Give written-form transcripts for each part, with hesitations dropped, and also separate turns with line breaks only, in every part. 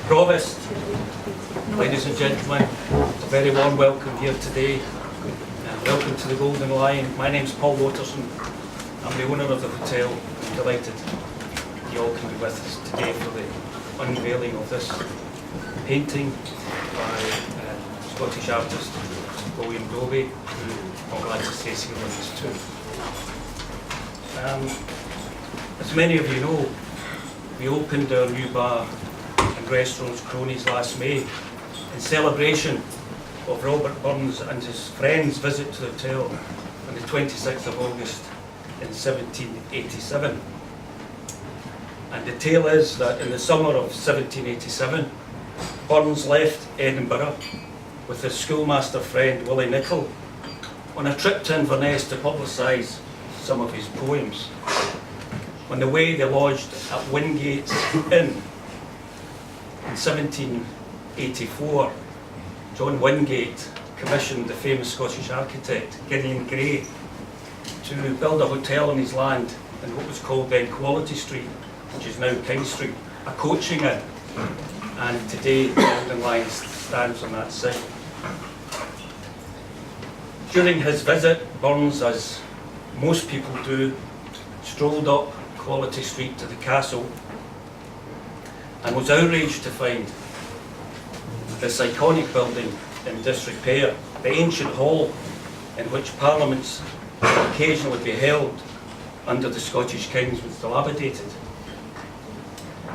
Provost, ladies and gentlemen, a very warm welcome here today. Welcome to the Golden Lion. My name's Paul Watterson. I'm the owner of the hotel. I'm delighted you all can be with us today for the unveiling of this painting by Scottish artist William Dobie, who I'm glad to say is here with us too. As many of you know, we opened our new bar and restaurants Cronies last May in celebration of Robert Burns and his friends' visit to the hotel on the 26th of August in 1787. And the tale is that in the summer of 1787, Burns left Edinburgh with his schoolmaster friend Willie Nicol on a trip to Inverness to publicise some of his poems. On the way they lodged at Wingate's Inn. In 1784, John Wingate commissioned the famous Scottish architect Gideon Gray to build a hotel on his land in what was called then Quality Street, which is now King Street, a coaching inn, and today the Golden Lion stands on that site. During his visit, Burns, as most people do, strolled up Quality Street to the castle and was outraged to find this iconic building in disrepair, the ancient hall in which parliaments would occasionally be held under the Scottish kings was dilapidated.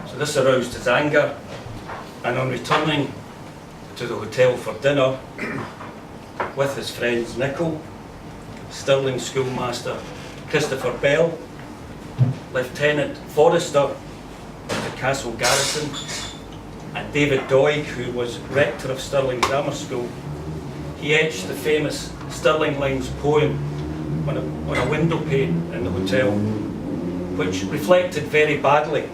So this aroused his anger, and on returning to the hotel for dinner with his friends Nicol, Stirling schoolmaster Christopher Bell, Lieutenant Forrester of the Castle Garrison, and David Doig, who was rector of Stirling Grammar School, he etched the famous Stirling Lines poem on a window pane in the hotel, which reflected very badly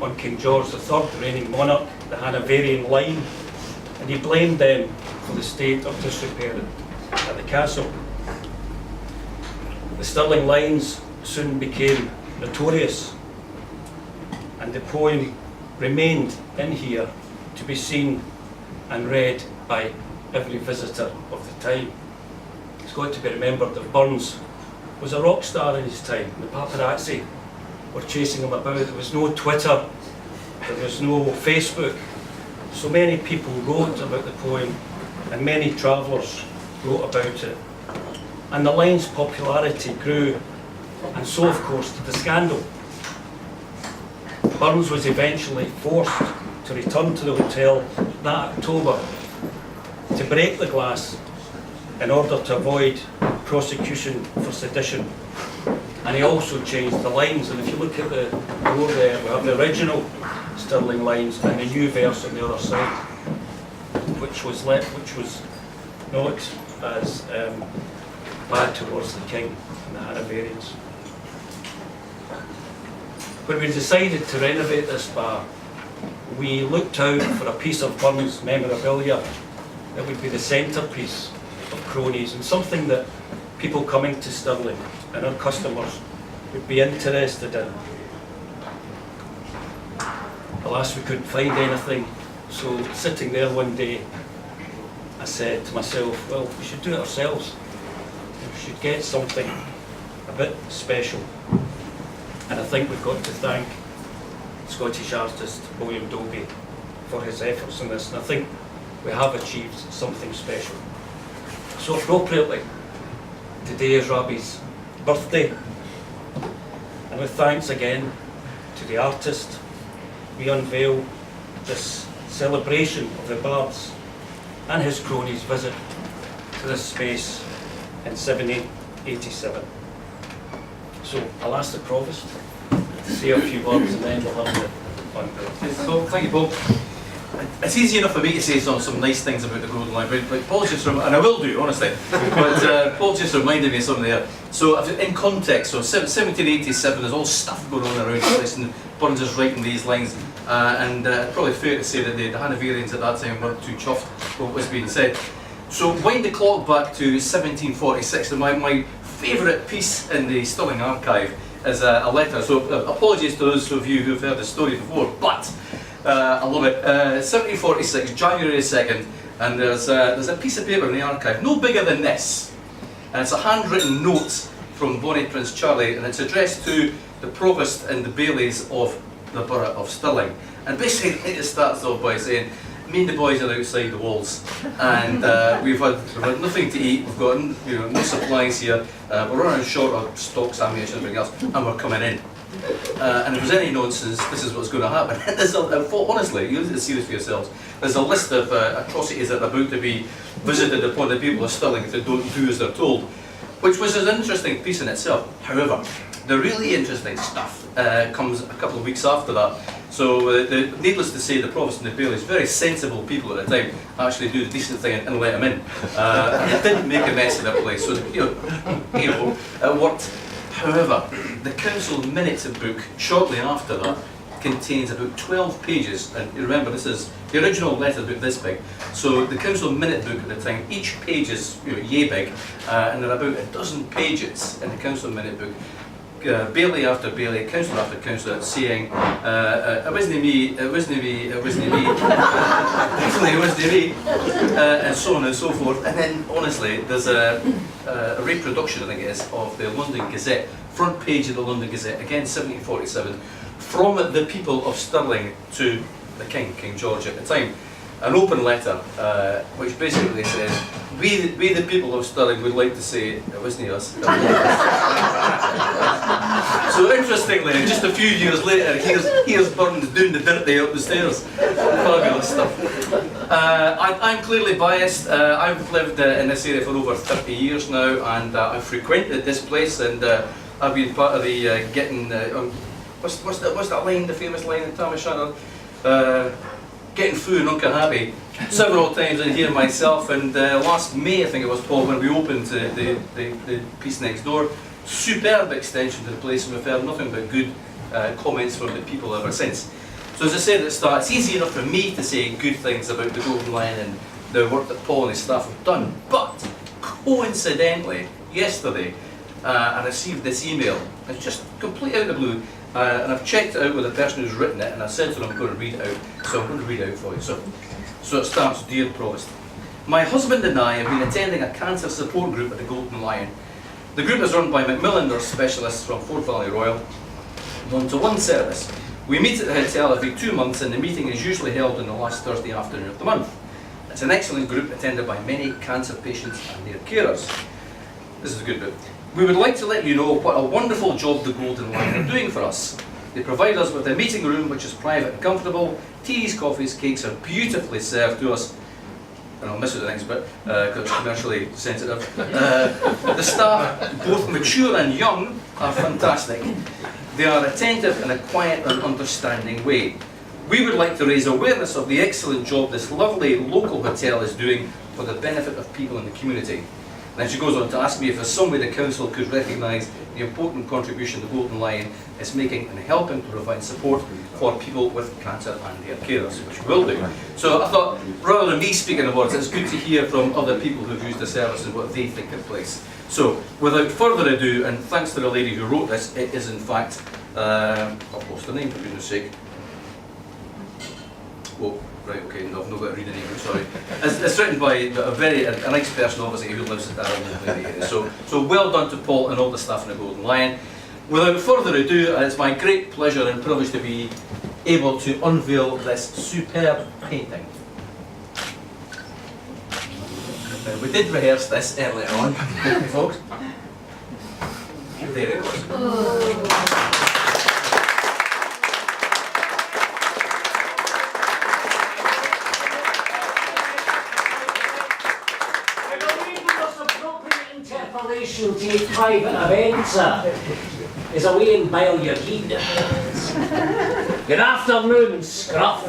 on King George III, the reigning monarch, the Hanoverian line, and he blamed them for the state of disrepair at the castle. The Stirling Lines soon became notorious, and the poem remained in here to be seen and read by every visitor of the time. It's got to be remembered that Burns was a rock star in his time. The paparazzi were chasing him about. There was no Twitter, there was no Facebook. So many people wrote about the poem and many travellers wrote about it. And the line's popularity grew, and so of course did the scandal. Burns was eventually forced to return to the hotel that October to break the glass in order to avoid prosecution for sedition. And he also changed the lines, and if you look at the door there, we have the original Stirling Lines and the new verse on the other side, which was not as bad towards the king and the Hanoverians. When we decided to renovate this bar, we looked out for a piece of Burns memorabilia that would be the centrepiece of Cronies, and something that people coming to Stirling and our customers would be interested in. Alas, we couldn't find anything, so sitting there one day, I said to myself, well, we should do it ourselves. We should get something a bit special. And I think we've got to thank Scottish artist William Dobie for his efforts in this, and I think we have achieved something special. So appropriately, today is Rabbie's birthday, and with thanks again to the artist, we unveil this celebration of the Bard's and his cronies' visit to this space in 1787. So I'll ask the Provost to say a few words and then we'll have the unveil.
Thank you, Paul. It's easy enough for me to say some nice things about the Golden Library, but Paul just and I will do, honestly, but Paul just reminded me of something there. So in context, so 1787, there's all stuff going on around the place, and Burns is writing these lines, and probably fair to say that the Hanoverians at that time weren't too chuffed with what was being said. So wind the clock back to 1746, and my favourite piece in the Stirling archive is a letter. So apologies to those of you who've heard the story before, but I love it. 1746, January 2nd, and there's a piece of paper in the archive, no bigger than this, and it's a handwritten note from Bonnie Prince Charlie, and it's addressed to the Provost and the Bailies of the Borough of Stirling. And basically it starts off by saying, me and the boys are outside the walls, and we've had nothing to eat, we've got no supplies here, we're running short of stocks, ammunition, everything else, and we're coming in. And if there's any nonsense, this is what's going to happen. Honestly, you look serious for yourselves. There's a list of atrocities that are about to be visited upon the people of Stirling if they don't do as they're told, which was an interesting piece in itself. However, the really interesting stuff comes a couple of weeks after that. So, needless to say, the Provost and the Bailies, very sensible people at the time, actually do the decent thing and let them in. And they didn't make a mess of their place, so it worked. However, the council minutes book, shortly after that, contains about 12 pages, and you remember this is the original letter about this big, so the council minute book at the time, each page is yay big, and there are about a dozen pages in the council minute book, Bailey after Bailey, councillor after councillor, saying, it wasn't me, it wasn't me, it wasn't me, actually it wasn't me, and so on and so forth. And then, honestly, there's a reproduction, I think it is, of the London Gazette, front page of the London Gazette, again 1747, from the people of Stirling to the King, King George at the time. An open letter, which basically says, we the people of Stirling would like to say, it wasn't us. So interestingly, just a few years later, here's Burns doing the dirty up the stairs. Fabulous stuff. I'm clearly biased. I've lived in this area for over 30 years now, and I've frequented this place, and I've been part of the getting, what's that line, the famous line in Thomas Shannon? Getting food and Uncle Happy several times in here myself, and last May I think it was, Paul, when we opened the piece next door, superb extension to the place, and we've heard nothing but good comments from the people ever since. So as I said at the start, it's easy enough for me to say good things about the Golden Lion and the work that Paul and his staff have done, but coincidentally yesterday I received this email. It's just completely out of the blue. And I've checked it out with the person who's written it, and I said to them I'm going to read it out, so I'm going to read it out for you. So it starts, Dear Provost, my husband and I have been attending a cancer support group at the Golden Lion. The group is run by Macmillan nurse specialists from Fort Valley Royal, one-to-one service. We meet at the hotel every 2 months, and the meeting is usually held on the last Thursday afternoon of the month. It's an excellent group attended by many cancer patients and their carers. This is a good bit. We would like to let you know what a wonderful job the Golden Lion are doing for us. They provide us with a meeting room which is private and comfortable. Teas, coffees, cakes are beautifully served to us. And I'll miss it the next bit because it's commercially sensitive. The staff, both mature and young, are fantastic. They are attentive in a quiet and understanding way. We would like to raise awareness of the excellent job this lovely local hotel is doing for the benefit of people in the community. And she goes on to ask me if there's some way the council could recognise the important contribution the Golden Lion is making in helping to provide support for people with cancer and their carers, which we will do. So I thought, rather than me speaking the words, it's good to hear from other people who've used the service and what they think of the place. So, without further ado, and thanks to the lady who wrote this, it is in fact, I've lost her name for goodness sake. Oh, right, okay, no, I've not got to read the name, I'm sorry. It's written by a nice person, obviously, who lives around the area. So well done to Paul and all the staff in the Golden Lion. Without further ado, it's my great pleasure and privilege to be able to unveil this superb painting. Now, we did rehearse this earlier on, folks. There it goes.
To private events is a way and bile your heed. Good afternoon, Scruff.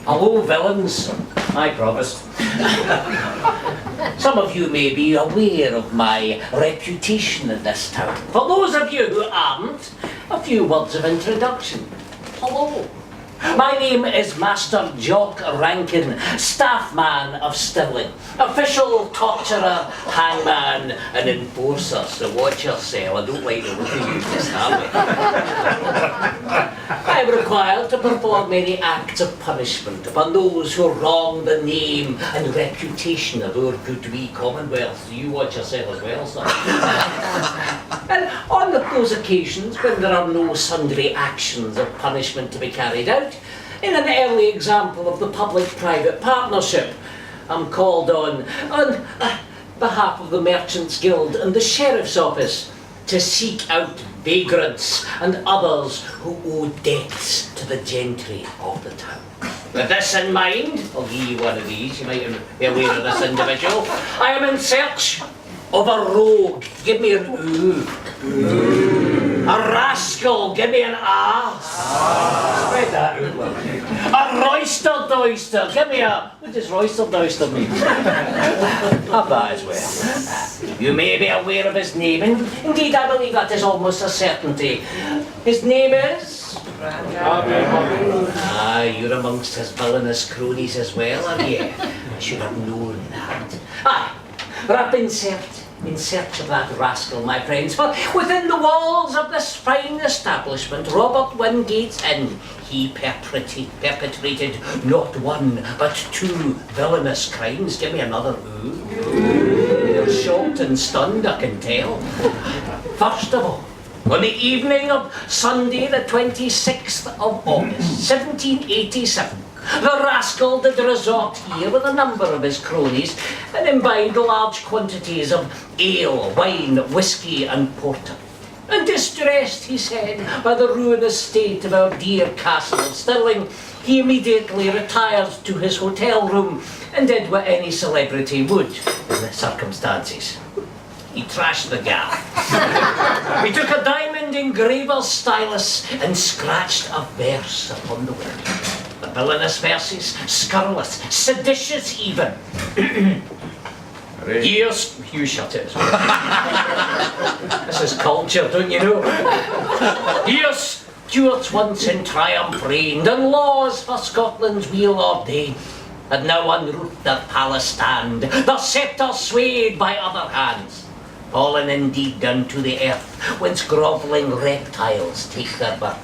Hello, villains. I promised. Some of you may be aware of my reputation in this town. For those of you who aren't, a few words of introduction. Hello, My name is Master Jock Rankin, staff man of Stirling, official torturer, hangman and enforcer, so watch yourself. I don't like the look of you, just have it. I am required to perform any acts of punishment upon those who wrong the name and reputation of our good wee Commonwealth. So you watch yourself as well, sir. And on those occasions when there are no sundry actions of punishment to be carried out, in an early example of the public-private partnership, I'm called on behalf of the Merchants' Guild and the Sheriff's Office to seek out vagrants and others who owe debts to the gentry of the town. With this in mind, I'll give you one of these, you might be aware of this individual. I am in search of a rogue. Give me an ooh. A rascal, give me an Spread that. A roistered oyster, give me a... What does roistered oyster mean? Have that as well. You may be aware of his name, and indeed I believe that is almost a certainty. His name is... Rabbie. Ah, you're amongst his villainous cronies as well, are you? I should have known that. Aye, but I've been in search of that rascal, my friends, for within the walls of this fine establishment, Robert Wingate's Inn, he perpetrated not one, but two villainous crimes. Give me another ooh. You're shocked and stunned, I can tell. First of all, on the evening of Sunday, the 26th of August, 1787, the rascal did resort here with a number of his cronies and imbibed large quantities of ale, wine, whisky and porter. And distressed, he said, by the ruinous state of our dear castle of Stirling, he immediately retired to his hotel room and did what any celebrity would in the circumstances. He trashed the gaff. He took a diamond engraver's stylus and scratched a verse upon the window. The villainous verses, scurrilous, seditious even. Here's... You shut it as well. This is culture, don't you know? Here's Stuarts once in triumph reigned, and laws for Scotland's weal ordained. Had now unroofed their palace stand, their sceptres swayed by other hands. Fallen indeed down to the earth, whence grovelling reptiles take their birth.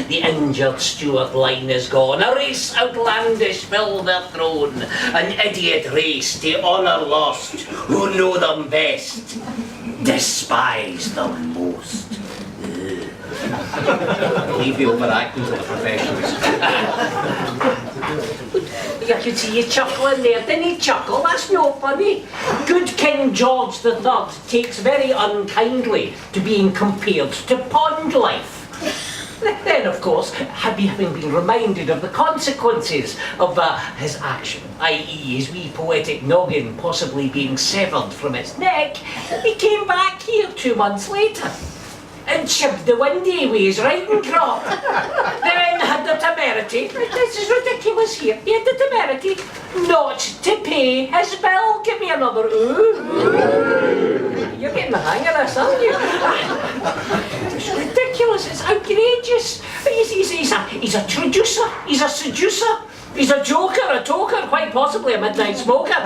The injured Stuart line is gone, a race outlandish fill their throne, an idiot race to honour lost, who know them best, despise them most. Leave the overacting to the professionals. I could see you chuckling there. Didn't he chuckle? That's no funny. Good King George III takes very unkindly to being compared to pond life. Then, of course, having been reminded of the consequences of his action, i.e. his wee poetic noggin possibly being severed from its neck, he came back here 2 months later and chipped the windy with his riding crop. Then had the temerity, this is ridiculous here, he had the temerity not to pay his bill. Give me another ooh. You're getting the hang of this, aren't you? It's ridiculous, it's outrageous. He's a traducer, he's a seducer, he's a joker, a toker, quite possibly a midnight smoker.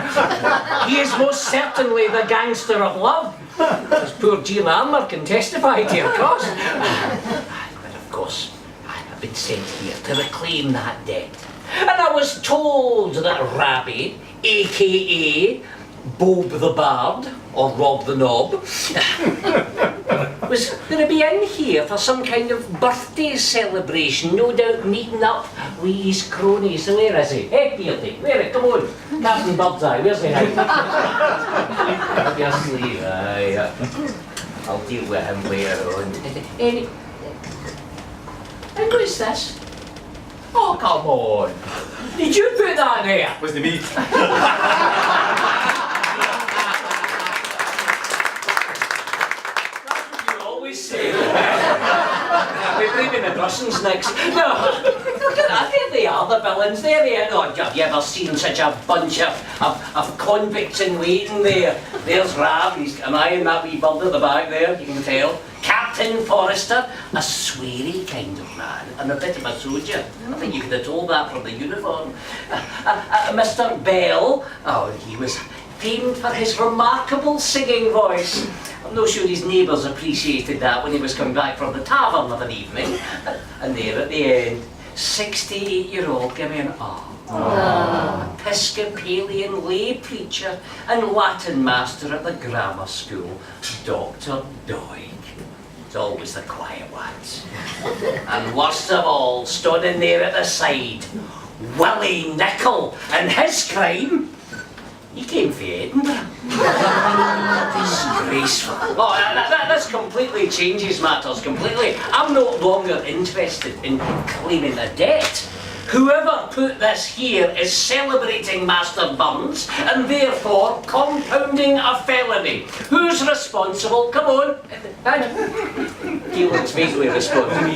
He is most certainly the gangster of love, as poor Jean Armour can testify to, of course. But of course, I've been sent here to reclaim that debt. And I was told that Rabbie, aka Bob the Bard, or Rob the Knob, was going to be in here for some kind of birthday celebration, no doubt meeting up with his cronies. So where is he? Hey, Beardy, where? Come on. Captain Birdseye, where's he now? Up your sleeve, aye. I'll deal with him later on. And what's this? Oh, come on. Did you put that there?
Wasn't me.
We're bringing the Russians next. No, look at that, there they are, the villains, there they are. Oh, have you ever seen such a bunch of convicts in waiting there? There's Rabbie, am I in that wee bird at the back there, you can tell. Captain Martin Forrester, a sweary kind of man and a bit of a soldier. I think you could have told that from the uniform. Mr. Bell, oh, he was famed for his remarkable singing voice. I'm not sure his neighbours appreciated that when he was coming back from the tavern of an evening. And there at the end, 68-year-old, give me an Episcopalian lay preacher and Latin master at the grammar school, Dr. Doig. It's always the quiet ones. And worst of all, standing there at the side, Willie Nicol, and his crime, he came from Edinburgh. Disgraceful. Oh, this completely changes matters, completely. I'm no longer interested in claiming a debt. Whoever put this here is celebrating Master Burns and therefore compounding a felony. Who's responsible? Come on. He looks vaguely responsible.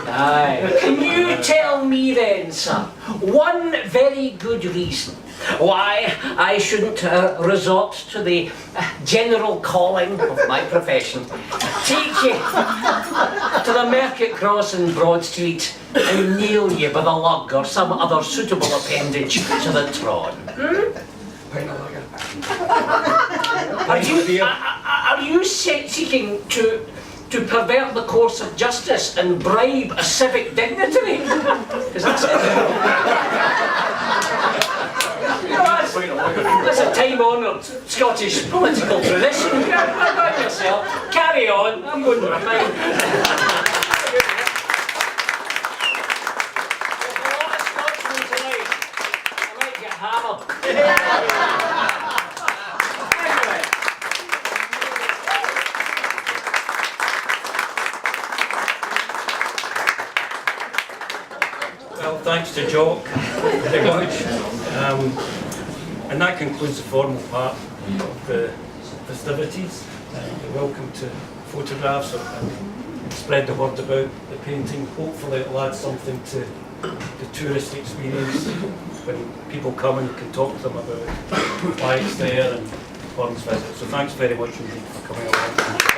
Aye. Can you tell me then, sir, one very good reason why I shouldn't resort to the general calling of my profession, take you to the Market Cross in Broad Street and nail you with a lug or some other suitable appendage to the trod? Are you seeking to pervert the course of justice and bribe a civic dignitary? Because that's it. That's a time-honoured Scottish political tradition. About yourself. Carry on. I'm going to remind. I might get hammered.
Well, thanks to Jock very much. And that concludes the formal part of the festivities. You're welcome to photographs and spread the word about the painting. Hopefully it'll add something to the tourist experience when people come and can talk to them about why it's there and Burns visit. So thanks very much indeed for coming along.